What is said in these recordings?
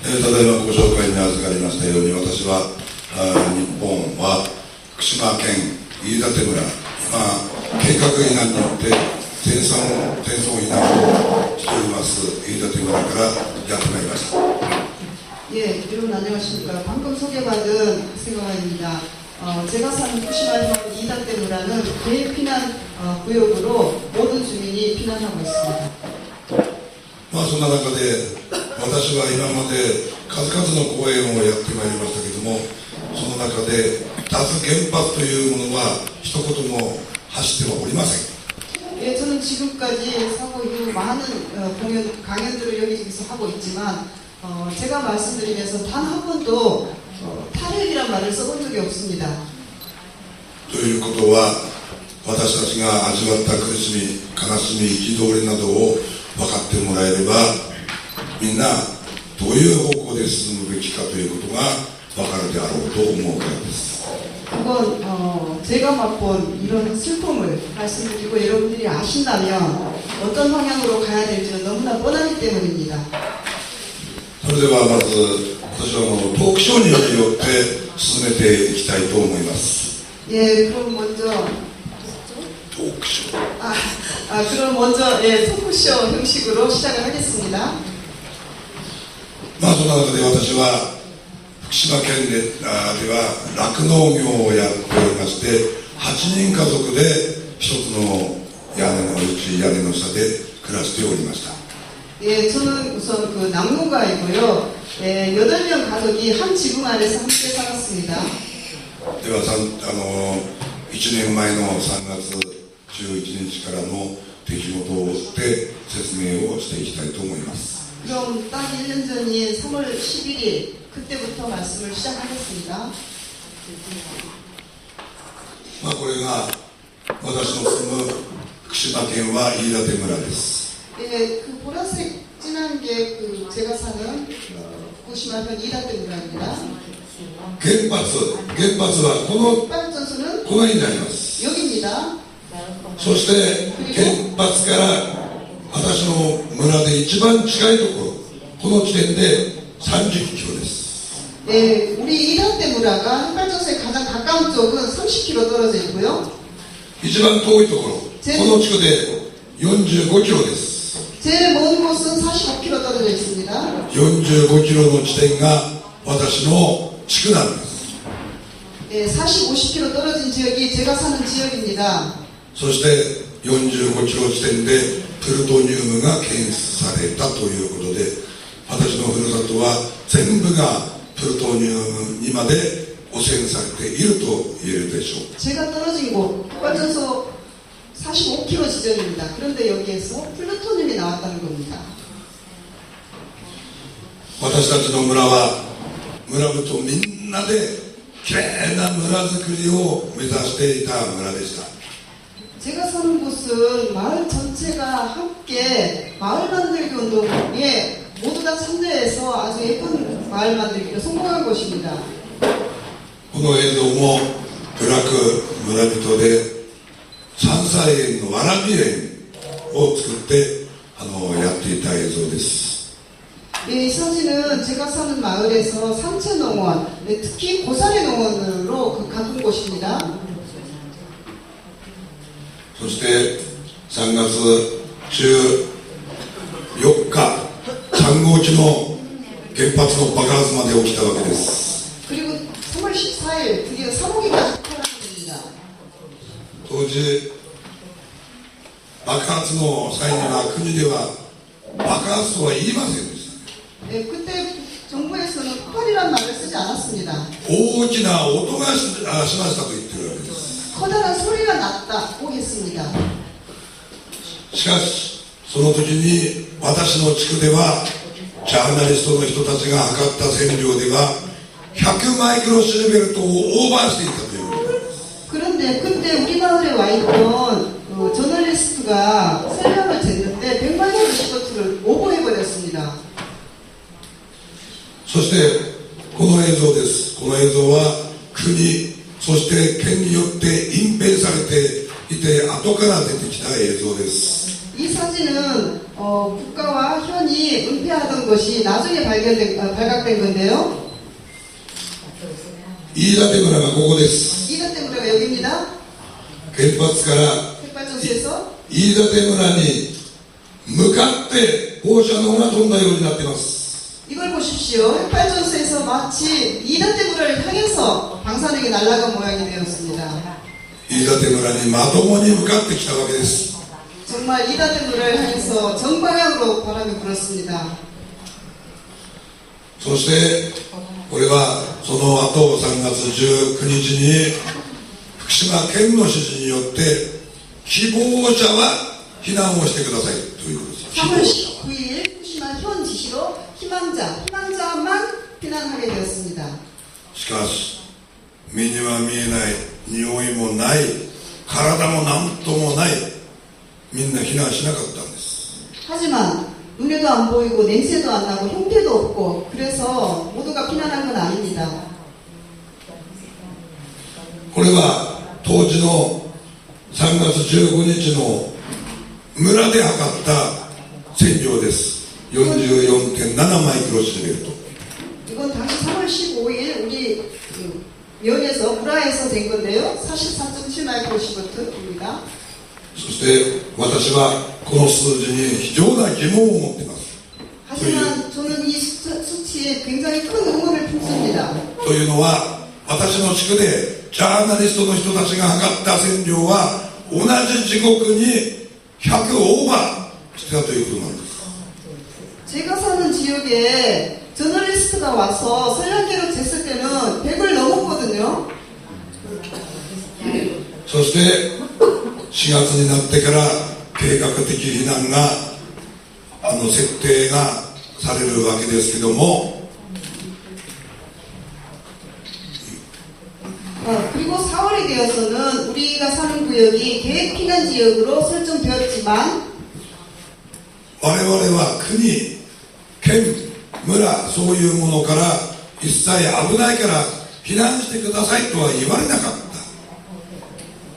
ただいまご紹介に預かりましたように、私は日本は福島県飯舘村、今計画避難によって戦争避難をしております飯舘村からやってまいりました。 예, 여러분 안녕하십니까. 방금 소개받은 세가와입니다. 제가 사는 후쿠시마현 이다테무라는 대피난 구역으로 모든 주민이 피난하고 있습니다. そんな中で私は今まで数々の講演をやってまいりましたけれども、その中で脱原発というものは一言も発してはおりません。 예, 저는 지금까지 사고 이후 많은 강연들을 여기저기서 하고 있지만 제가 말씀드리면서 단 한 번도 탈핵이란 말을 써본 적이 없습니다. ということは、私たちが味わった苦しみ、悲しみ、憤りなどを分かってもらえれば、みんなどういう方向で進むべきかということが分かるであろうと思うからです。 그건 제가 맛본 이런 슬픔을 말씀드리고 여러분들이 아신다면 어떤 방향으로 가야 될지는 너무나 뻔하기 때문입니다. それではまず私はトークショーによって進めていきたいと思います。 예, 그럼 먼저 トークショー。 그럼 먼저 예, 토크쇼 형식으로 시작을 하겠습니다. その中で私は福島県では酪農業をやっておりまして、8人家族で一つの屋根の下で暮らしておりました。 예, 저는 우선 그 남농가이고요. 예, 8명 가족이 한 지붕 아래서 함께 살았습니다. では1年前の3月11日からの出来事を追って説明をしていきたいと思います。 그럼 딱 1년 전인 3월 11일 그때부터 말씀을 시작하겠습니다. これが私の住む福島県は飯舘村です。 예, 그 보라색 진한 게 그 제가 사는 후쿠시마현 이다테무라입니다. 原発はこの辺にあります。 여기입니다. そして原発から私の村で一番近いところ、この地点で30キロです。 예, 우리 이다테무라가 핵발전소에 가장 가까운 쪽은 30km 떨어져 있고요. 一番遠いところ、この地区で45キロです。 제일 먼 곳은 45km 떨어져 있습니다. 45キロの地点が私の地区なんです。 예, 40, 50km 떨어진 지역이 제가 사는 지역입니다. そして45キロ地点でプルトニウムが検出されたということで、私のふるさとは全部がプルトニウムにまで汚染されていると言えるでしょう。 제가 떨어진 곳, 핵발전소 45km 지점입니다. 그런데 여기에서 플루토늄이 나왔다는 겁니다. 私たちの村は村人みんなできれいな村づくりを目指していた村でした。 제가 사는 곳은 마을 전체가 함께 마을 만들기 운동에 모두 다 참여해서 아주 예쁜 마을 만들기로 성공한 곳입니다. この映像も部落村人で山菜園のわらび園を作ってやっていた映像です。 이 사진은 제가 사는 마을에서 산채농원, 특히 고사리 농원으로 가꾼 곳입니다. そして3月14日3号機の原発の爆発まで起きたわけです。 그리고 3월 14일 드디어 3호기까지 탈락됩니다. 当時爆発の際には国では爆発とは言いませんでした。 네, 그때 정부에서는 폭발이라는 말을 쓰지 않았습니다. 大きな音がしましたと言ってるわけです。 커다란 소리가 났다고 했습니다. しかしその時に私の地区ではジャーナリストの人たちが測った線量では100マイクロシルベルトをオーバーしていたということです。 그런데 그때 우리 마을에 와 있던 저널리스트가 설명을 쟀는데 100마이크로 시버트를 오버해버렸습니다. そしてこの映像です。この映像は国そして県によって隠蔽されていて後から出てきた映像です。 이 사진은 사진은 국가와 현이 은폐하던 것이 나중에 발각된 건데요. 飯舘村がここです。 이삿대 문화가 여기입니다. 原発から 핵발전소에서 飯舘村に向かって放射能が飛んだようになっています。 이걸 보십시오. 핵발전소에서 마치 이삿대 문화를 향해서 방사능이 날아간 모양이 되었습니다. 飯舘村にまともに向かってきたわけです。 정말 이삿대 문화를 향해서 정방향으로 바람이 불었습니다. そしてこれはその後3月19日に福島県の指示によって希望者は避難をしてくださいということです。 3월 19일 후쿠시마 현 지시로 희망자만 피난하게 되었습니다. しかし目には見えない匂いもない体も何ともないみんな避難しなかったんです。 하지만 눈에도 안 보이고 냄새도 안 나고 형태도 없고 그래서 모두가 피난한 건 아닙니다. これは当時の3月15日の村で測った線量です。 44.7 マイクロシーベルト。 이건 당시 3월 15일 우리 면에서 브라에서 된 건데요. 44.7 마이크로시버트입니다. そして私はこの数字に非常な疑問を持っています。 하지만 저는 이 수치에 굉장히 큰 의문을 품습니다. というのは私の地区でジャーナリストの人たちが測った線量は同じ時刻に100オーバーしてたということなんです。 제가 사는 지역에 저널리스트가 와서 서양계로 쟀을 때는 100을 넘었거든요. そして4月になってから計画的避難が設定がされるわけですけども、 그리고 4월이 되어서는 우리가 사는 구역이 계획 피난 지역으로 설정되었지만 我々は国、県、村そういうものから一切危ないから避難してくださいとは言われなかった。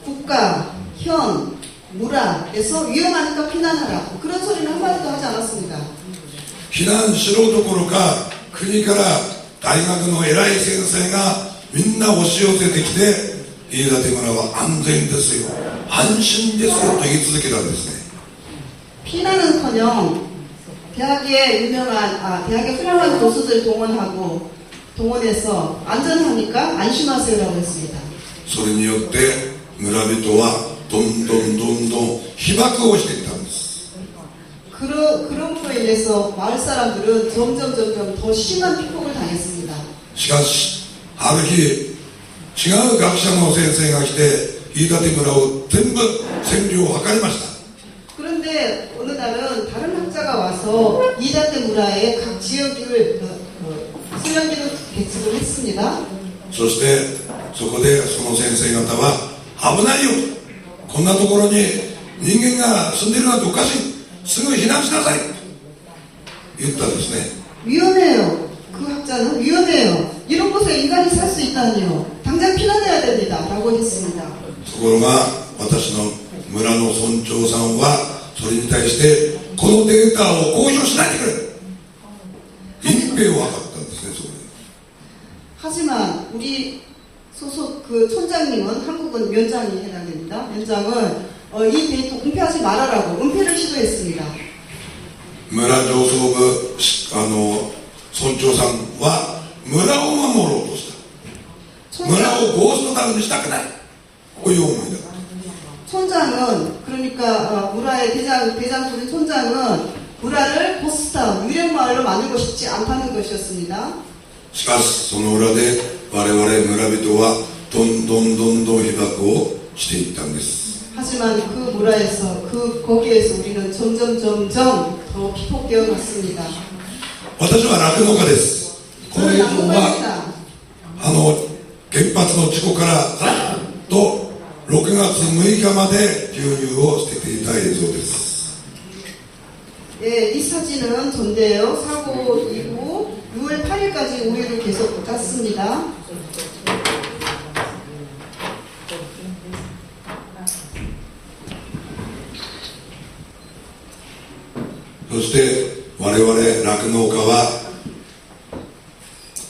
국가, 현, 무라에서 위험하니까 피난하라 그런 소리는 한마디도 하지 않았습니다. 避難しろどころか国から大学の偉い先生がみんな押し寄せてきて飯舘村は安全ですよ安心ですよと言い続けたんですね。 피난은커녕 대학의 훌륭한 교수들 동원해서 안전하니까 안심하세요라고 했습니다. それによって村人はどんどん被爆をしていったんです。 그럼으로 인해서 마을 사람들은 점점 더 심한 피폭을 당했습니다. しかしある日違う学者の先生が来て飯舘村を全部線量を測りました。 그런데 어느 날은 다른 학자가 와서 이삿대村의 각 지역을 수령기로 계측을 했습니다. そしてそこでその先生方は危ないよこんなところに人間が住んでるなんておかしいすぐ避難しなさいと言ったんですね。 위험해요. 그 학자는 위험해요. 이런 곳에 인간이 살 수 있다니요. 당장 피난해야 됩니다. 라고 했습니다. ところが私の村の村長さんはそれに対してこのデータを公表しないでくれ隠蔽を図ったんですね。そこで 하지만 우리 소속 그 촌장님은 한국은 면장이 해당됩니다. 면장은 이 데이터 은폐하지 말아라고 은폐를 시도했습니다. 村上層部村長さんは村を守ろうとした村をゴーストタウンにしたくないこういう思いだった。 촌장은 그러니까 무라의 대장소린 촌장은 무라를 고스타운 유령마을로 만들고 싶지 않다는 것이었습니다. しかしその裏で我々村人はどんどん被爆をしていったんです。 하지만 그 무라에서 거기에서 우리는 점점 더 피폭되어 갔습니다. 私は酪農家です。この映像は原発の事故からずっと6月6日まで牛乳を捨てていた映像です。 예, 이 사진은 전데요. 사고 이후 6월 8일까지 우유를 계속 땄습니다. そして我々酪農家は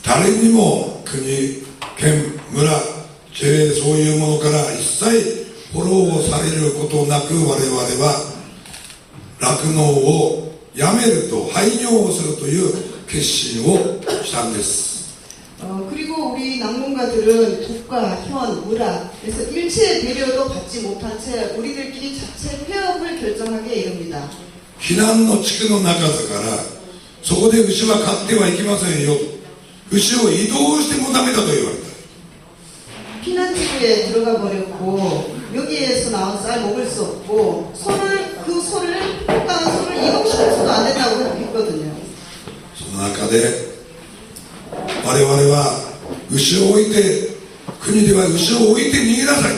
誰にも国、県、村、JAそういうものから一切フォローをされることなく、我々は酪農をやめると廃業をするという決心をしたんです。 그리고 우리 낙농가들은 독과, 현, 우라 그래서 일체의 배려도 받지 못한 채 우리들끼리 자체 폐업을 결정하게 이릅니다. 避難の地区の中だからそこで牛は飼ってはいけませんよ、牛を移動してもダメだと言われた。 피난지구에 들어가 버렸고 여기에서 나온 쌀 먹을 수 없고 그 소를 폭가는 소를 이동시킬 수도 안 된다고 했거든요. その中で我々は牛を置いて、国では牛を置いて逃げなさい、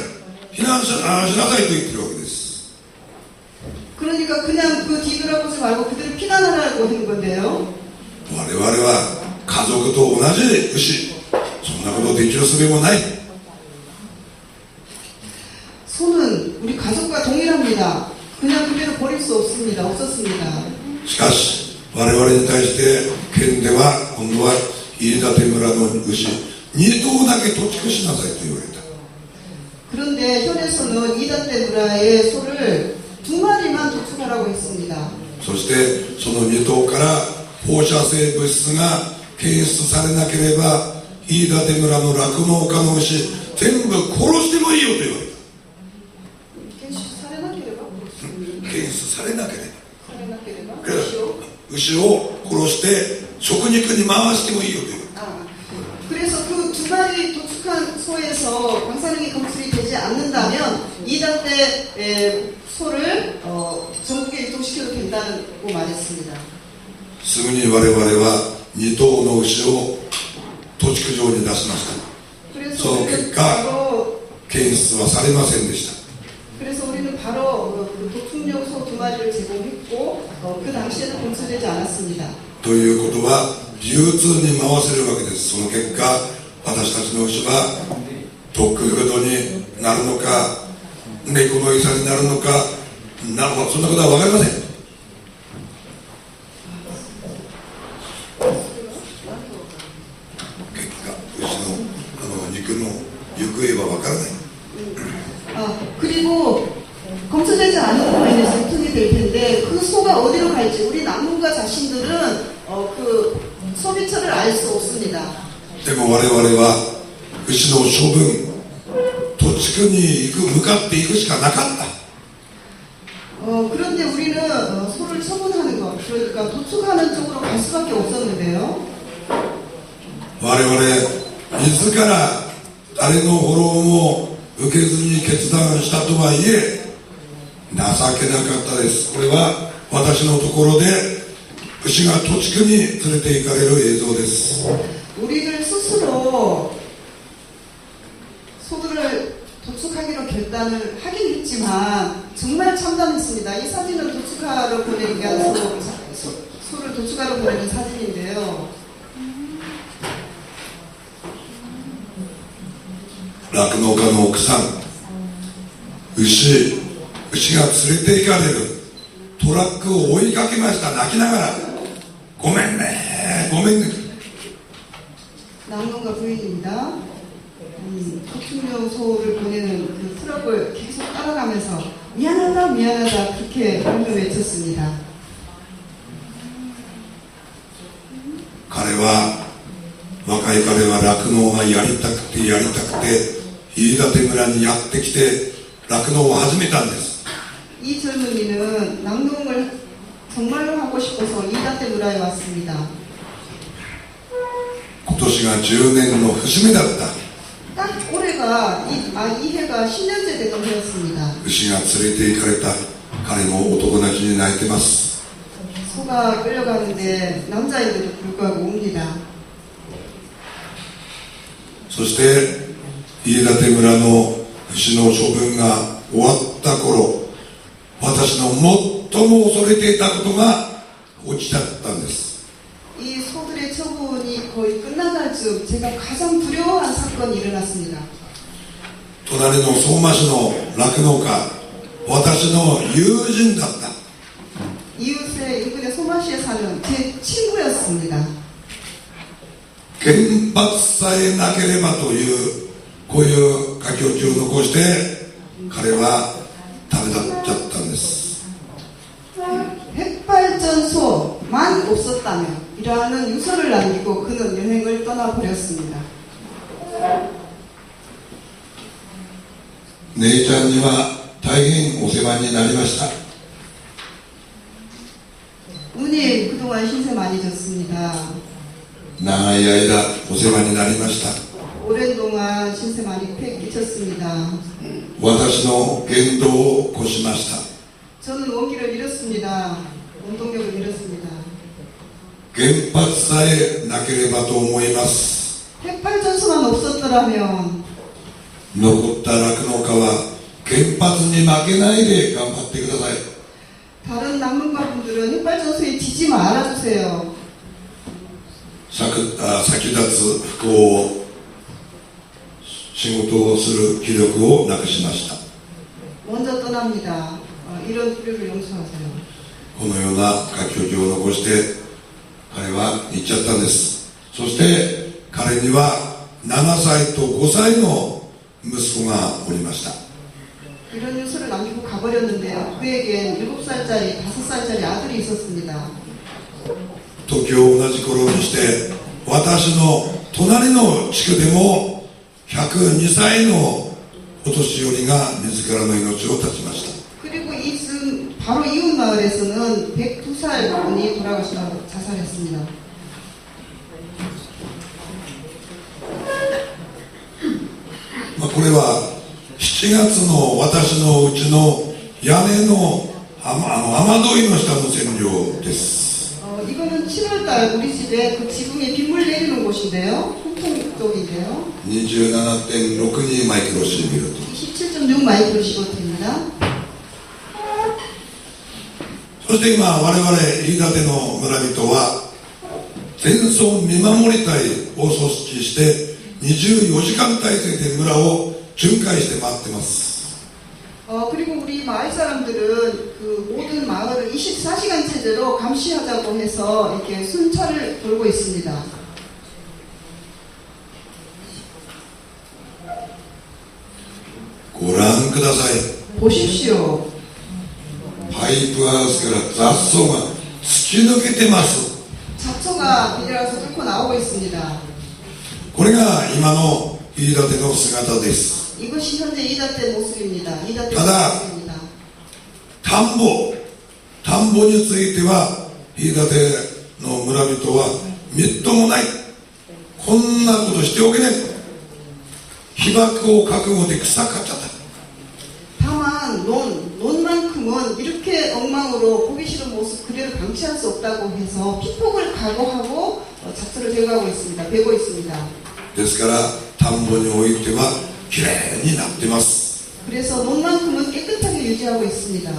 避難しなさいと言ってるわけです。 그러니까 그냥 그 뒤돌아보지 말고 그들을 피난하라고 하는 건데요. 我々は家族と同じ牛、そんなことできる術もない。 소는 우리 가족과 동일합니다. 그냥 그대로 버릴 수 없습니다. 없었습니다. しかし我々に対して県では今度は飯舘村の牛2頭だけ土地区しなさいと言われた。 그런데 현에서는 이단대村의 소를 2마리만 도축하라고 했습니다. そしてその2頭から放射性物質が検出されなければ飯舘村の酪農家の牛全部殺してもいいよと言われた。 検出されなければ牛を殺して食肉に回してもいいよという。 그래서 그 2마리 도축한 소에서 방사능이 검출이 되지 않는다면 이단대 소를 전국에 이동시켜도 된다고 말했습니다. すぐに我々は2頭の牛を土地区上に出しました。その結果検出はされませんでした。 그래서 우리는 바로 도축용 소 2마리를 제공했고 그 당시에는 검출되지 않았습니다. ということは流通に回せるわけです。その結果私たちの牛はドッグフードになるのか猫の餌になるのかそんなことは分かりません。結果牛の肉の行方は分からない。 그리고 검출되지 않은 거에 대해서 유통이 될 텐데 그 소가 어디로 갈지 우리 낙농가 자신들은 그 소비처를 알 수 없습니다. でも我々は牛の処分、土地区に向かっていくしかなかった。 그런데 우리는 소를 처분하는 것, 그러니까 도축하는 쪽으로 갈 수밖에 없었는데요. 我々自ら誰のフォローも受けずに決断したとはいえ情けなかったです。これは私のところで牛が土地区に連れて行かれる映像です。 우리들 스스로 소들을 도축하기로 결단을 하긴 했지만 정말 참담했습니다. 이 사진은 도축하러 보내기 위한 소를 도축하러 보내는 사진인데요. 酪農家の奥さん、牛が連れて行かれるトラックを追いかけました。泣きながらごめんねごめんね。 낙농가 부인입니다. 도축용 소를 보내는 그 트럭을 계속 따라가면서 미안하다 미안하다 그렇게 울며 외쳤습니다. 若い彼は酪農がやりたくて飯舘村にやってきて酪農を始めたんです。 이 젊은이는 낙농을 정말로 하고 싶어서 이단대村에 왔습니다. 今年が10年の節目だった。 딱 올해가 이 해가 10년째 되던 해였습니다. 牛が連れて行かれた。彼も男泣きに泣いてます。 소가 끌려가는데 남자인데도 불구하고 웁니다. そして飯舘村の牛の処分が終わった頃、私の最も恐れていたことが起きちゃったんです。 이 소들의 처분이 거의 끝나갈 즈음 제가 가장 두려워한 사건이 일어났습니다. 隣の相馬市の酪農家、私の友人だった。 이웃의 인근의 소마시에 사는 제 친구였습니다. 原発さえなければというこういう書き落ちを残して彼は旅立っちゃったんです。 핵발전소만 없었다면 이라는 유서를 남기고 그는 여행을 떠나버렸습니다. 姉ちゃんには大変お世話になりました。 누님 그동안 신세 많이 졌습니다. 長い間お世話になりました。 오랜 동안 신세 많이 끼쳤습니다. 私の言動を越しました。 저는 원기를 잃었습니다. 원동력을 잃었습니다. 原発さえなければと思います。 핵발전소만 없었더라면 残った酪農家は原発に負けないで頑張ってください。 다른 난민가분들은 핵발전소에 지지 말아주세요. 先立つ不幸を仕事をする気力をなくしました。 먼저 떠납니다. 이런 필요를 용서하세요. このような書き置きを残して彼は行っちゃったんです。そして彼には7歳と5歳の息子がおりました。 이런 유서를 남기고 가버렸는데요. 그에겐 7살짜리, 5살짜리 아들이 있었습니다. 時を同じ頃にして私の隣の地区でも102歳のお年寄りが自らの命を絶ちました。 그리고 바로 이웃 마을에서는 102살 분이 돌아가시다 자살했습니다. これは7月の私のうちの屋根の雨どいの下の線量です。 이거는 7월달 우리 집에 그 지붕에 빗물 내리는 곳인데요. 홍통 쪽인데요. 27.62 マイクロシーベルト。 27.6 마이크로시버트입니다. そして今我々飯舘の村人は戦争見守り隊を組織して24時間体制で村を巡回して回ってます。 그리고 우리 마을 사람들은 그 모든 마을을 24시간 체제로 감시하자고 해서 이렇게 순찰을 돌고 있습니다. ご覧ください。 보십시오. パイプハウスから雑草が突き抜けてます。 잡초가 비닐하우스 뚫고 나오고 있습니다. これが今の飯舘の姿です。 이것이 현재 이다떼 모습입니다. 이다떼 가다. 모습입니다. 田んぼについては飯舘の村人はみっともない、こんなことしておけない、被爆を覚悟で草刈っちゃった。 다만 논만큼은 이렇게 엉망으로 보기 싫은 모습 그대로 방치할 수 없다고 해서 피폭을 각오하고 잡초를 제거하고 있습니다. 베고 있습니다. ですから田んぼにおいてはきれいになってます。 그래서 논만큼은 깨끗하게 유지하고 있습니다.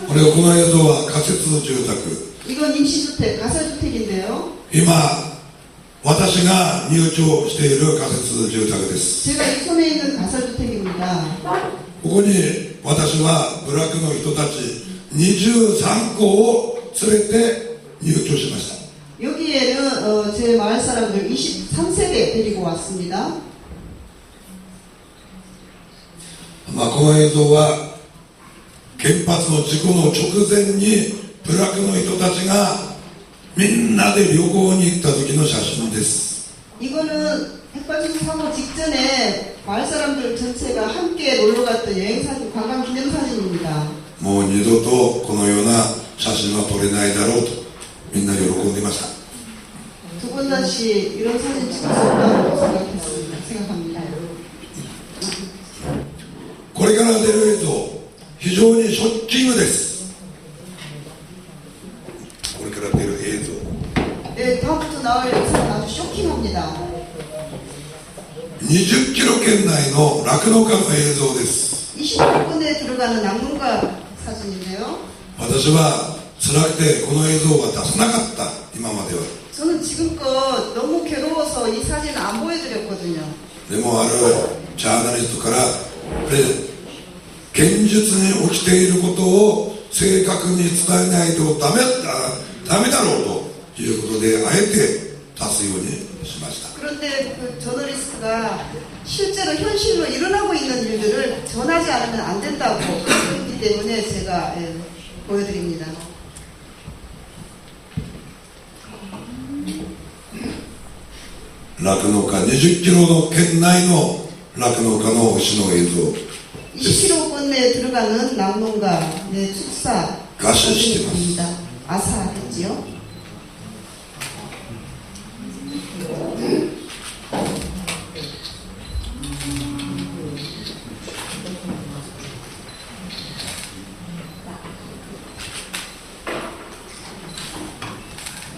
この映像は仮設住宅。 이건 임시주택, 가설주택인데요. 今私が入居している仮設住宅です。 제가 이 손에 있는 가설주택입니다. ここに私は部落の人たち23個を連れて入居しました。 여기에는 제 마을 사람들 23세대 데리고 왔습니다. この映像は原発の事故の直前に部落の人たちがみんなで旅行に行った時の写真です。 이거는 핵발전소 사고 직전에 마을 사람들 전체가 함께 놀러 갔던 여행사진, 관광 기념사진입니다. もう二度とこのような写真は撮れないだろうとみんな喜んでいました。 두 번 다시 이런 사진 찍을 수 없다고 생각합니다. これから出る映像非常にショッキングです。これから出る映像 네, 다음부터 나올 영상은 아주 쇼킹합니다. 20キロ圏内の酪農家の映像です。 26분에 들어가는 낙농가 사진인데요. 私は辛くてこの映像は出さなかった。今までは 저는 지금껏 너무 괴로워서 이 사진을 안 보여드렸거든요. でもあるジャーナリストから現実に起きていることを正確に伝えないとダメだろうということで、あえて立つようにしました。 그런데 그 저널리스트가 실제로 현실로 일어나고 있는 일들을 전하지 않으면 안 된다고 그랬기 때문에 제가 보여드립니다. 酪農家20キロの圏内の酪農家の牛の映像です。 20km 내에 들어가는 낙농가의 축사 사진입니다. 아사했지요.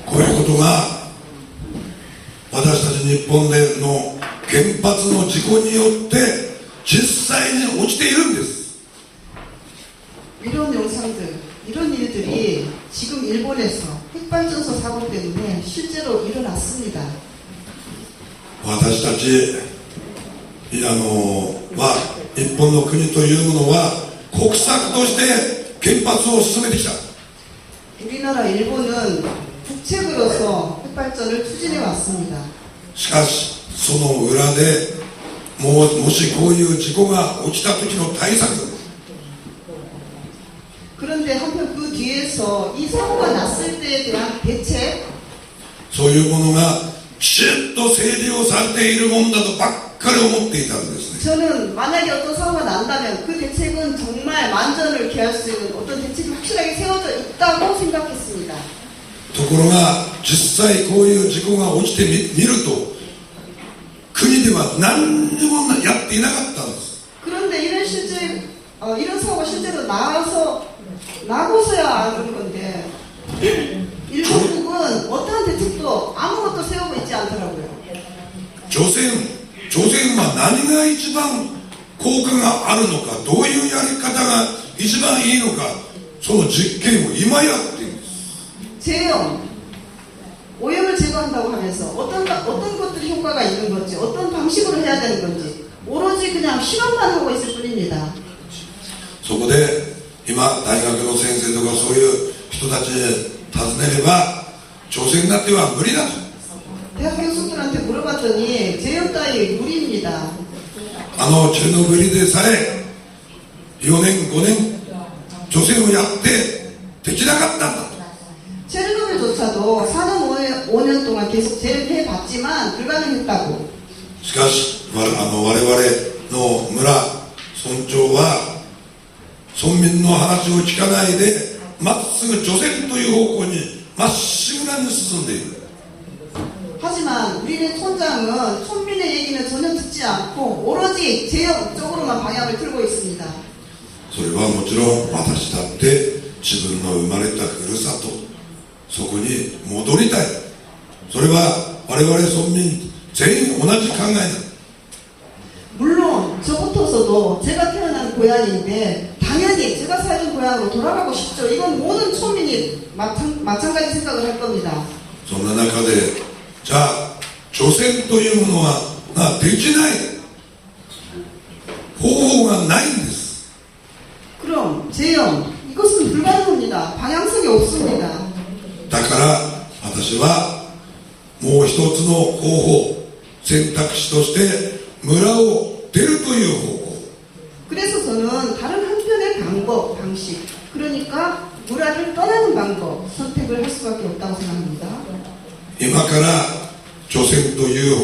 こういうことが私たち日本での原発の事故によって実際に起きているんです。 이런 영상들, 이런 일들이 지금 일본에서 핵발전소 사고 때문에 실제로 일어났습니다. 私たち日本の国というものは国策として原発を進めてきた。 우리나라 일본은 국책으로서 핵발전을 추진해 왔습니다. しかしその裏でもしこういう事故が起きた時の対策、 그런데 한편 그 뒤에서 이 사고가 났을 때에 대한 대책, そういうものがきちっと整理をされているもんだとばっかり思っていたんですね。 저는 만약에 어떤 사고가 난다면 그 대책은 정말 만전을 기할 수 있는 어떤 대책이 확실하게 세워져 있다고 생각했습니다. ところが実際こういう事故が起きてみると国では何にもやっていなかったんです。 그런데 이런 사고가 실제로 나고서야 아는 건데 일본국은 어떠한 대책도 아무것도 세우고 있지 않더라고요. 除染は何が一番効果があるのか、どういうやり方が一番いいのか、その実験を今やっているんです。 제염, 오염을 제거한다고 하면서 어떤 것들이 효과가 있는 건지, 어떤 방식으로 해야 되는 건지 오로지 그냥 실험만 하고 있을 뿐입니다. そこで今大学の先生とかそういう人たちに尋ねれば除染だっては無理だと。 대학 교수들한테 물어봤더니 제염 따위 무리입니다. チェルノブイリでさえ4年5年除染をやってできなかったんだと。 체르노빌조차도 4년 5년 동안 계속 제압해 봤지만 불가능했다고. しかし我々の村村長は村民の話を聞かないでまっすぐ除染という方向にまっしぐらに進んでいる。 하지만 우리는 촌장은村民의 얘기는 전혀 듣지 않고 오로지 제염 쪽으로만 방향을 틀고 있습니다. それはもちろん私だって自分の生まれたふるさとそこに戻りたい。それは我々村民全員同じ考えだ。 물론 저부터서도 제가 태어난 고향인데 당연히 제가 살던 고향으로 돌아가고 싶죠. 이건 모든村民이 마찬가지 생각을 할 겁니다. そんな中でじゃあ除染というものはできない方法がないんです。 그럼 제염 이것은 불가능합니다. 방향성이 없습니다. だから私はもう一つの方法選択肢として村を出るという方法。 그래서 저는 다른 한편의 방식 그러니까 문화를 떠나는 방법 선택을 할 수밖에 없다고 생각합니다. 今から除染という方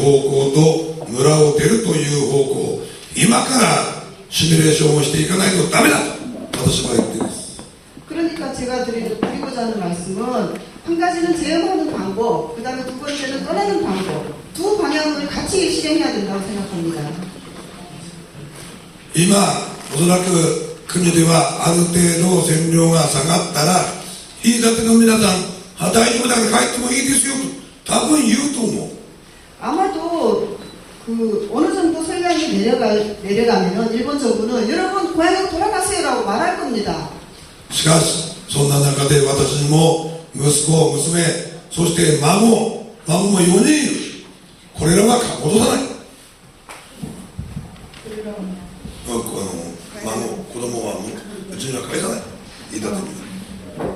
向と村を出るという方向、今からシミュレーションをしていかないとダメだと私は言っています。 그러니까 제가 드리고자 하는 말씀은 한 가지는 제어하는 방법, 그 다음에 두 번째는 떠나는 방법, 두 방향을 같이 실행해야 된다고 생각합니다. 今おそらく国ではある程度線量が下がったら飯舘の皆さん大丈夫だから帰ってもいいですよと多分言うと思う。 아마도 어느 정도 설명이 내려가면 일본 정부는 여러분 고향으로 돌아가세요라고 말할 겁니다. しかしそんな中で私にも息子娘そして孫も4人いる。これらは戻さない。子供はうちには返さない。飯舘に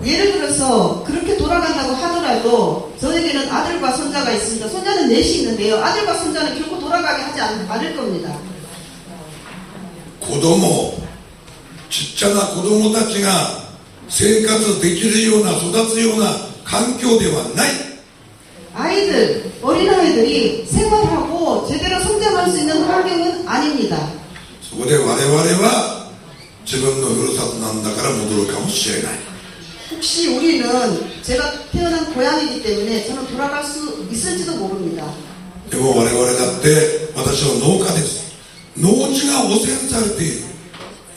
예를 들어서 그렇게 돌아간다고 하더라도 저에게는 아들과 손자가 있습니다. 손자는 넷이 있는데요. 아들과 손자는 결코 돌아가게 하지 않을 겁니다. 子供、ちっちゃな子供たちが生活できるような育つような環境ではない。 아이들, 어린아이들이 생활하고 제대로 성장할 수 있는 환경은 아닙니다. そこで我々は自分のふるさとなんだから戻るかもしれない。 혹시 우리는 제가 태어난 고향이기 때문에 저는 돌아갈 수 있을지도 모릅니다. でも我々だって私は農家です。農地が汚染されている。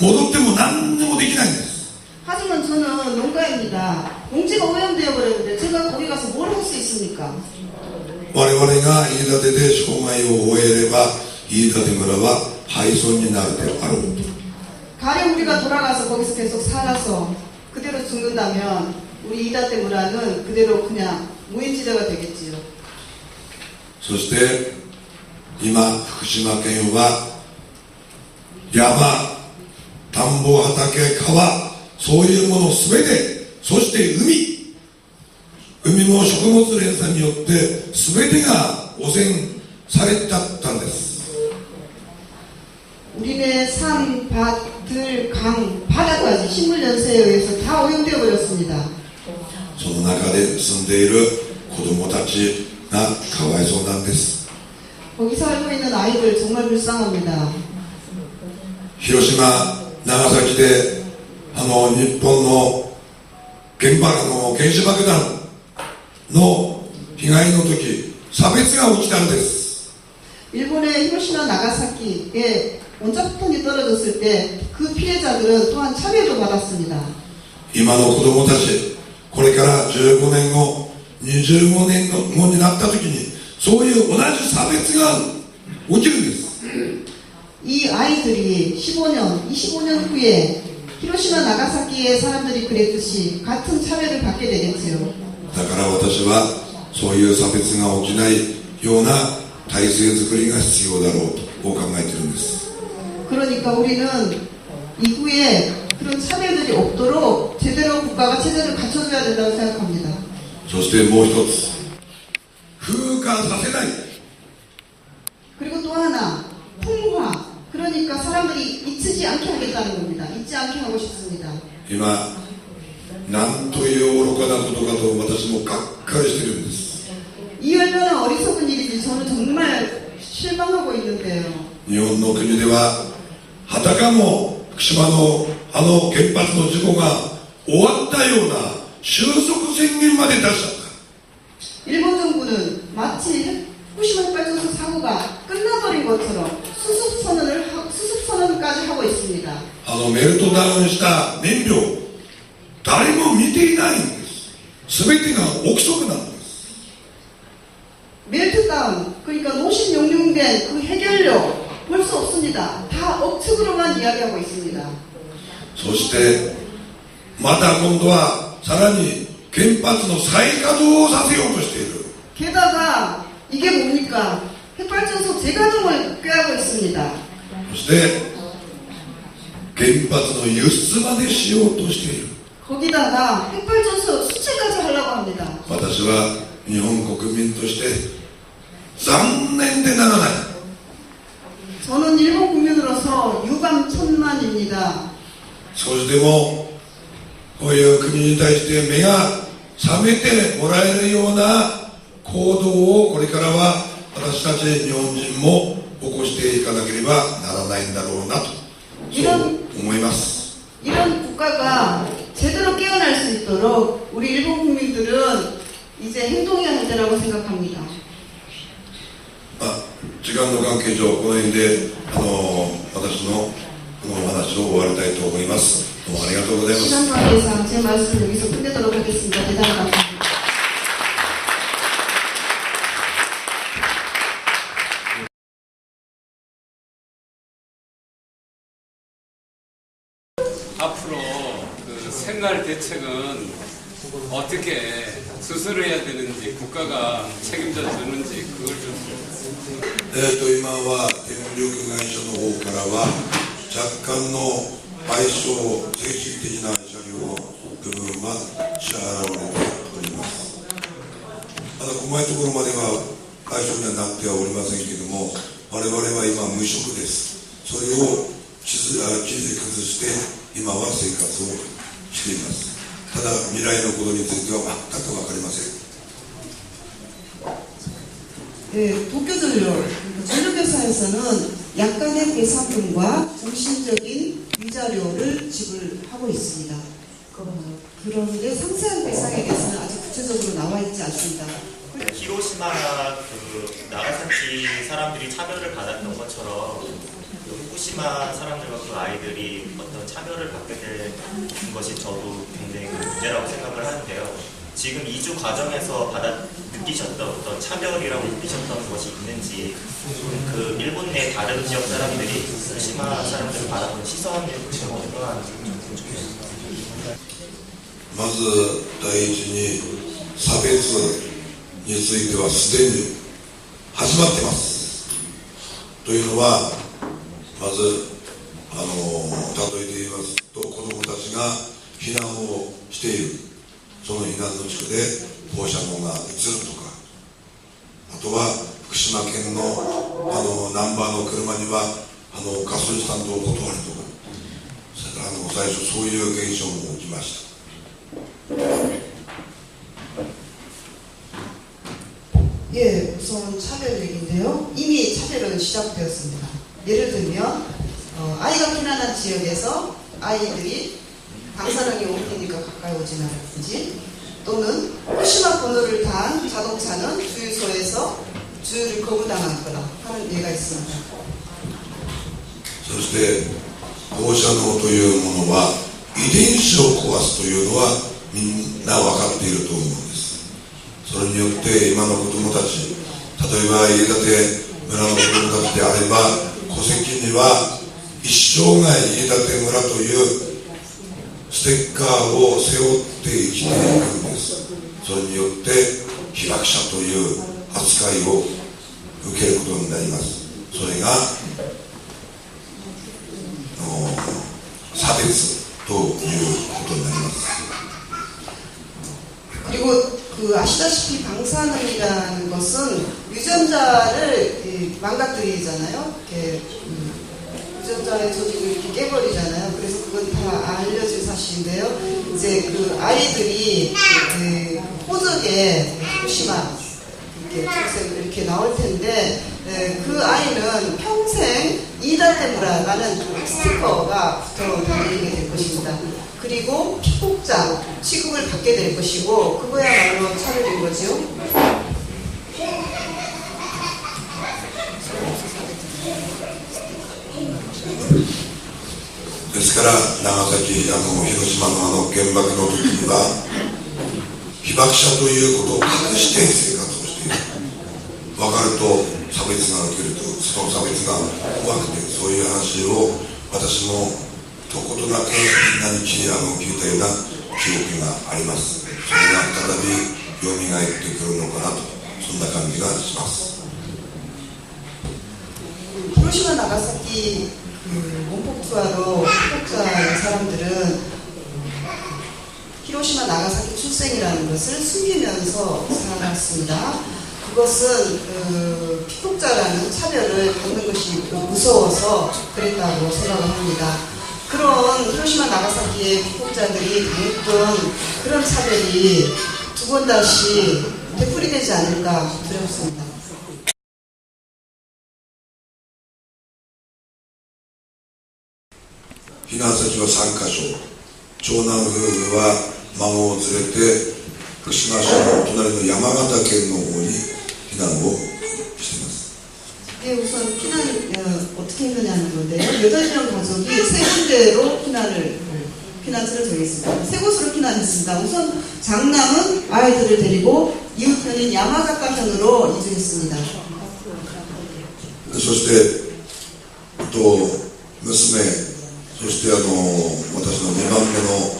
戻っても何にもできないんです。 하지만 저는 농가입니다. 농지가 오염되어 버렸는데 제가 거기 가서 뭘 할 수 있습니까? 我々が飯舘で生涯を終えれば飯舘村は廃村になるであろうと。 가령 우리가 돌아가서 거기서 계속 살아서 그대로 죽는다면 우리 이다떼 문화는 그대로 그냥 무인지대가 되겠지요. そして今福島県は山、田んぼ、畑、川、そういうもの全て、そして海も食物連鎖によって全てが汚染されちゃったんです。 우리네 산, 밭, 들, 강, 바다까지 식물 연쇄에 의해서 다 오염되어 버렸습니다. その中で住んでいる子供たちがかわいそうなんです。 거기 살고 있는 아이들 정말 불쌍합니다. 広島、長崎で日本の原子爆弾の被害の時、差別が起きたんです。 일본의 히로시마 나가사키에 원자폭탄이 떨어졌을 때 그 피해자들은 또한 차별도 받았습니다. 今の子供たち、これから15年後、25年後になった時にそういう同じ差別が起きるんです。 이 아이들이 15년, 25년 후에 히로시마 나가사키의 사람들이 그랬듯이 같은 차별을 받게 되겠지요. だから私はそういう差別が起きないような体制づくりが必要だろうと考えているんです。 그러니까 우리는 이후에 그런 차별들이 없도록 제대로 국가가 체제를 갖춰줘야 된다고 생각합니다. そしてもう一つ、風化させない。 그리고 또 하나, 풍화. 그러니까 사람들이 잊지 않게 하겠다는 겁니다. 잊지 않게 하고 싶습니다. 今なんという愚かなことかと私もがっかりしているんです。 이 얼마나 어리석은 일인지 저는 정말 실망하고 있는데요. 日本の国ではあたかも福島の原発の事故が終わったような収束宣言まで出しちゃった。 일본 정부는 마치 후쿠시마 핵발전소 사고가 끝나버린 것처럼 수습선언까지 하고 있습니다. メルトダウンした燃料、誰も見ていないんです。すべてが憶測なんです。 멜트다운, 그러니까 노심 용융된 그 해결료 볼 수 없습니다. 다 억측으로만 이야기하고 있습니다. そしてまた今度はさらに原発の再稼働をさせようとしている。 게다가 이게 뭡니까? 핵발전소 재가동을 꾀하고 있습니다. そして原発の輸出までしようとしている。 거기다가 핵발전소 수출까지 하려고 합니다. 私は日本国民として残念でならない。 저는 일본 국민으로서 유감천만입니다. 少しでもこういう国に対して目が覚めてもらえるような行動をこれからは私たち日本人も起こしていかなければならないんだろうなとそう思います。 이런 국가가 제대로 깨어날 수 있도록 우리 일본 국민들은 이제 행동해야 할 때라고 생각합니다. 時間の関係上この辺で私のこのお話を終わりたいと思います。どうもありがとうございます。 시간 관계상 제 말씀 여기서 끝내도록 하겠습니다. 대단히 감사합니다. 앞으로 그 생활 대책은 어떻게 수술해야 되는지 국가가 책임져 주는지 그걸 좀. 今は電力会社の方からは若干の賠償、精神的な慰謝料を部分は支払われております。まだ細かいところまでは解消にはなってはおりませんけれども、我々は今無職です。それを切り崩して今は生活をしています。ただ未来のことについては全く分かりません。도쿄전력회사에서는 약간의 배상금과 정신적인 위자료를 지불하고 있습니다. 그런데 상세한 배상에 대해서는 아직 구체적으로 나와 있지 않습니다. 히로시마나 나가사키 사람들이 차별을 받았던 것처럼 후쿠시마 사람들과 그 아이들이 어떤 차별을 받게 된 것이 저도 굉장히 문제라고 생각을 하는데요. 지금 이주 과정에서 느끼셨던 어떤 차별이라고 느끼셨던 것이 있는지, 그 일본 내 다른 지역 사람들이 후쿠시마 사람들을 바라보는 시선이 어떠한지 좀 궁금해요. まず第一に差別についてはすでに始まっています。というのは、まず例えて言いますと、子どもたちが避難をしている、その避難の地区で放射能が移るとか、あとは福島県のナンバーの車にはガソリンスタンドを断るとか、最初そういう現象も起きました。 예, 우선 차별 얘기인데요. 이미 차별은 시작되었습니다. 예를 들면 아이가 피난한 지역에서 아이들이 방사능이 올 테니까 가까이 오지 말라든지, 또는 후쿠시마 번호를 단 자동차는 주유소에서 주유를 거부당하거나 하는 예가 있습니다. そして放射能というものは遺伝子を壊すというのはみんな分かっていると思うんです。それによって今の子どもたち、例えば家建村の子どもたちであれば、戸籍には一生涯家建村というステッカーを背負って生きていくんです。それによって被爆者という扱いを受けることになります。それが差別ということになります。 그리고 아시다시피 방사능이라는 것은 유전자를 망가뜨리잖아요. 이렇게 유전자의 조직을 이렇게 깨버리잖아요. 그래서 그건 다 알려진 사실인데요. 이제 그 아이들이 호적에 후쿠시마 이렇게 출생 이렇게 나올 텐데, 그 아이는 평생 이다테무라라는 스티커가 붙어 다니게 될 것입니다. 그리고 피폭자 취급을 받게 될 것이고, 그거야말로 차별인 거죠. ですから長崎、広島の原爆の時には被爆者ということを隠して生活をしている。分かると差別が受けると、その差別が怖くて、そういう話を私もとことなくみんなに聞いたような記憶があります。それが再び蘇ってくるのかなと、そんな感じがします。 히로시마 나가사키 원폭 투하로 피폭자인 사람들은 히로시마 나가사키 출생이라는 것을 숨기면서 살아났습니다. 그것은 피폭자라는 차별을 받는 것이 무서워서 그랬다고 생각을 합니다. 그런 히로시마 나가사키의 피폭자들이 당했던 그런 차별이 두 번 다시 되풀이되지 않을까 두렵습니다. 避難先は3カ所、長男夫婦は孫を連れて福島市の隣の山形県の方に避難をしています。 예, 우선 피난 어떻게 했느냐는 건데요. 8명 가족이 세 군데로 피난처를 정했습니다. 세 곳으로 피난했습니다. 우선 장남은 아이들을 데리고 이웃편인 야마자카현으로 이주했습니다. そして娘、そして私の2番目の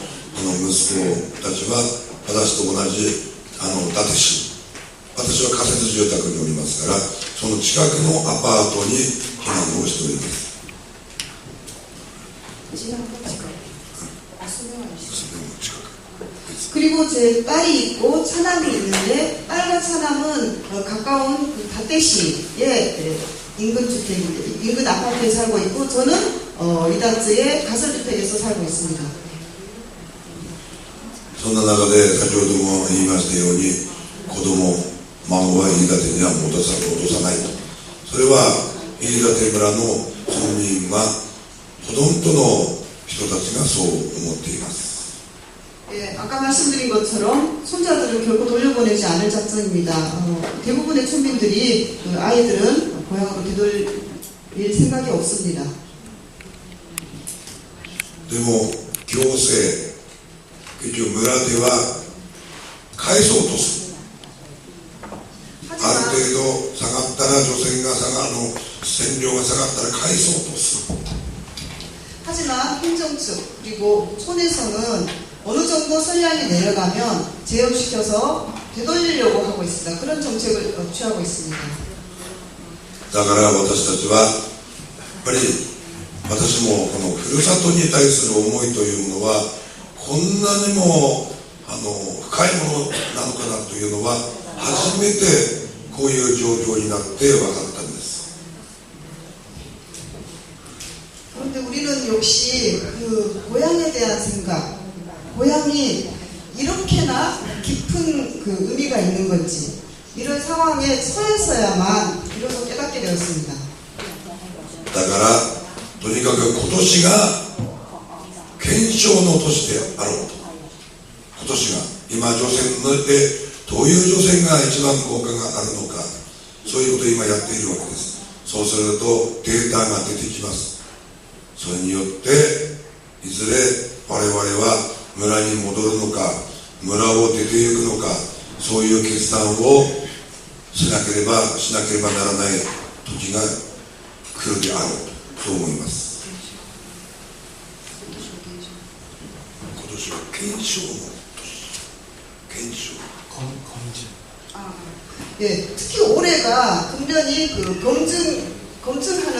息子たちは私と同じ伊達市、私は仮設住宅におりますから、その近くのアパートに避難をしております。娘も近く。 그리고 제 딸이 있고 차남이 있는데 딸과 차남은 가까운 그 다대시의 인근 주택, 인근 아파트에 살고 있고 저는 이다츠의 가설주택에서 살고 있습니다. そんな中で先ほども言いましたように子供孫は飯舘には戻さないと。それは飯舘村の村民はほとんどの人たちがそう思っています。 예, 아까 말씀드린 것처럼 손자들은 결코 돌려보내지 않을 작전입니다. 대부분의村民들이 그 아이들은 고향으로 되돌릴 생각이 없습니다. でも行政結局村では返そうとする。ある程度下がったら除染が線量が下がったら返そうとする。 하지만 행정측 그리고 촌에서는 어느 정도 선량이 내려가면 제어시켜서 되돌리려고 하고 있습니다. 그런 정책을 취하고 있습니다. だから私たちはやっぱり私もこのふるさとに対する思いというものはこんなにも深いものなのかなというのは初めてこういう状況になって分かったんです。 그런데 우리는 역시 그 고향에 대한 생각, 고향이 이렇게나 깊은 그 의미가 있는 건지 이런 상황에 처했어야만 비로소 깨닫게 되었습니다. だからとにかく今年が検証の年であろうと。今年が今除染でどういう除染が一番効果があるのか、そういうことを今やっているわけです。そうするとデータが出てきます。それによっていずれ我々は村に戻るのか村を出ていくのか、そういう決断をしなければならない時が来るであろうとそう思います。今年は検証の年。検証。 예, 특히 올해가 금년이 그 검증하는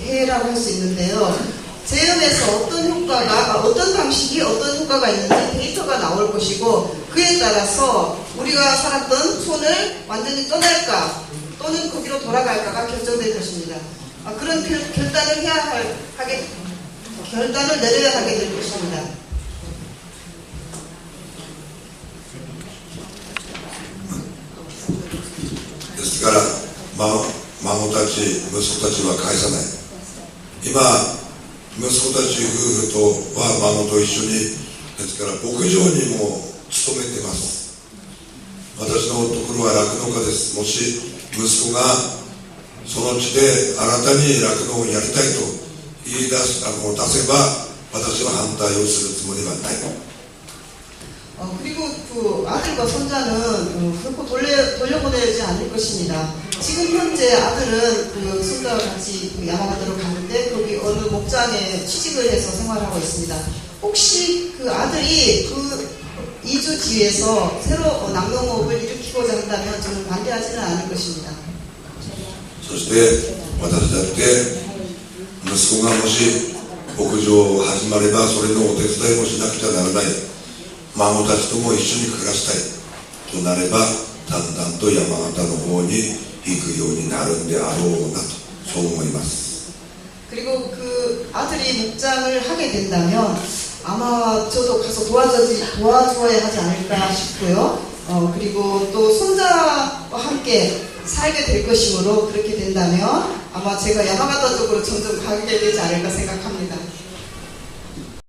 해라고 할 수 있는데요. 제염에서 어떤 효과가, 어떤 방식이 어떤 효과가 있는지 데이터가 나올 것이고 그에 따라서 우리가 살았던 촌을 완전히 떠날까 또는 거기로 돌아갈까가 결정될 것입니다. 그런 결단을 결단을 내려야 하게 될 것입니다. ですから孫たち息子たちは返さない。今息子たち夫婦とは孫と一緒にですから牧場にも勤めてます。私のところは酪農家です。もし息子がその地で新たに酪農をやりたいと言い出せば私は反対をするつもりはない。 그리고 그 아들과 손자는 결코 돌려보내지 않을 것입니다. 지금 현재 아들은 그 손자와 같이 그 야마가타로 갔는데 거기 어느 목장에 취직을 해서 생활하고 있습니다. 혹시 그 아들이 그 이주지에서 새로 낙농업을 일으키고자 한다면 저는 반대하지는 않을 것입니다. そして私だって息子がもし牧場を始まればそれのお手伝いもしなくちゃならない。 孫たちとも一緒に暮らしたいとなればだんだんと山形の方に行くようになるんであろうなとそう思います。 그리고 그 아들이 목장을 하게 된다면 아마 저도 가서 도와줘야 하지 않을까 싶고요. 그리고 또 손자와 함께 살게 될 것이므로 그렇게 된다면 아마 제가 야마가타 쪽으로 점점 가게 되지 않을까 생각합니다.